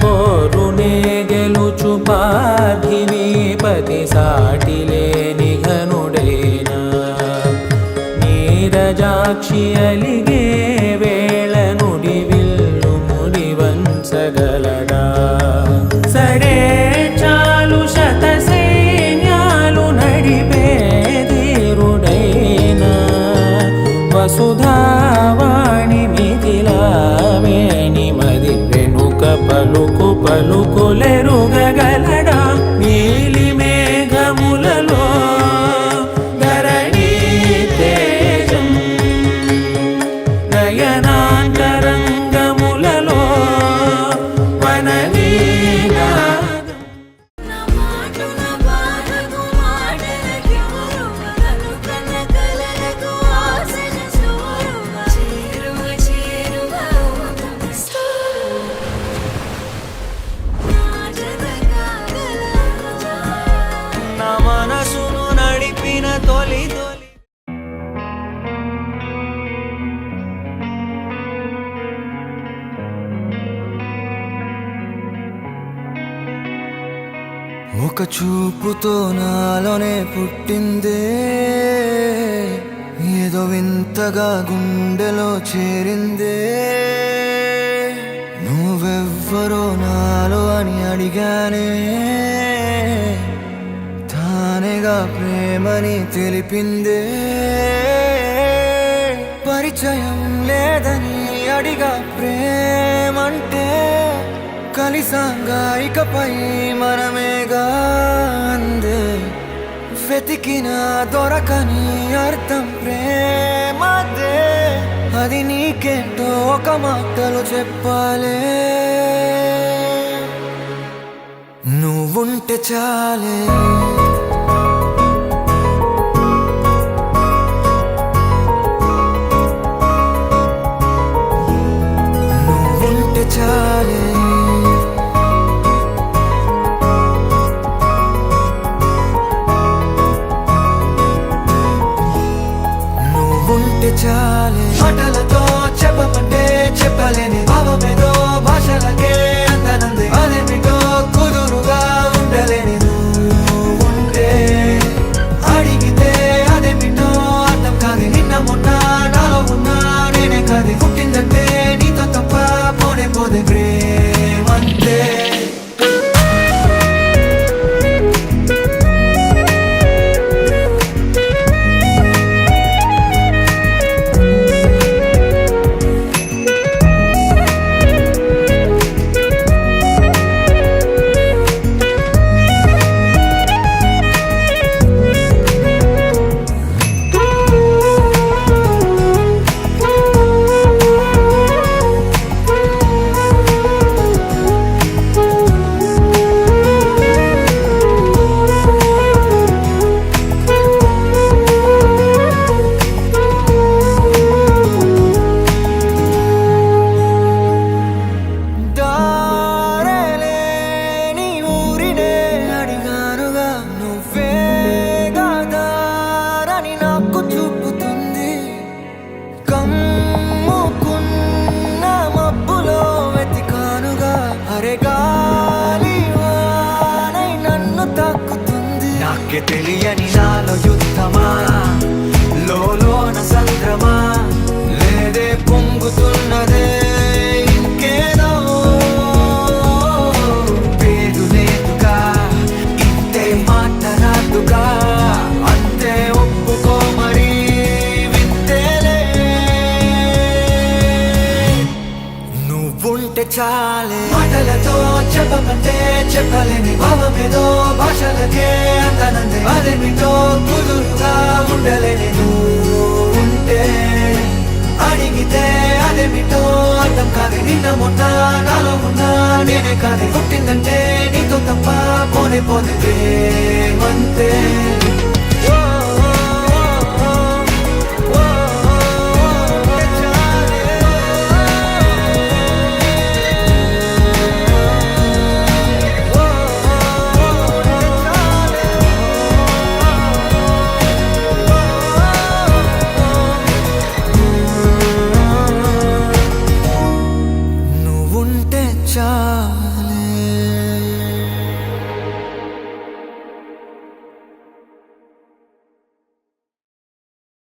పోరునే గెలుచు పార్థివీపతి సాటిలేని ఘనుడైనా నీరజాక్షి అలిగే వేళ నుడి విల్లు ముడి వంచగలడా సరే చాలు శత సైన్యాలు నడిపే ధీరుడైనా వసుధావాణి మిథిలావేణి మది వెనుక పలుకు పలుకులెరుగగలడా నీలి మేఘములలో ధరణీ తేజం నయనాంతరంగములలో వనవీనాదం నా మనసును నడిపిన తొలి తొలి ఒక చూపుతో నాలోనే పుట్టిందే ఏదో వింతగా గుండెలో చేరిందే నువ్వెవ్వరో నాలో అని అడిగానే తానేగా ప్రేమని తెలిపిందే పరిచయం లేదని అడిగా ప్రేమంటే కలిసాంగా ఇకపై మనమేగా అందే వెతికిన దొరకని అర్థం ప్రేమదే అది నీకేంటో ఒక మాటలో చెప్పాలే నువ్వుంటే చాలే నువ్వుంటే చాలే నువ్వుంటే చాలే మాటలతో చెప్పమంటే చెప్పలేని భావమేదో భాషలకే అందనంది అదేమిటో కుదురుగా ఉండలేని నువ్వుంటే అడిగితే అదేమిటో అర్థం కాదు నిన్న మొన్న నాలో ఉన్నా నేనే కాదు పుట్టిందంటే నీతో తప్ప పోనే పోదే ప్రేమంతే తెలియని నాలో యుద్ధమా లోన సంద్రమా లేదే పొంగుతున్నదే ఇంకేదో పేరు లేదుగా ఇంతే మాట రాదుగా అంతే ఒప్పుకో మరి వింతేలే నువ్వుంటే చాలే మాటలతో చెప్పమంటే చెప్పలేని భావమేదో భాషలకే అందనందే అదేమిటో కుదురుగా ఉండలేని నువ్వుంటే అడిగితే అదేమిటో అర్థం కాదు నిన్న మొన్న నాలో ఉన్నా నేనే కాదు పుట్టిందంటే నీతో తప్ప పోనే పోతే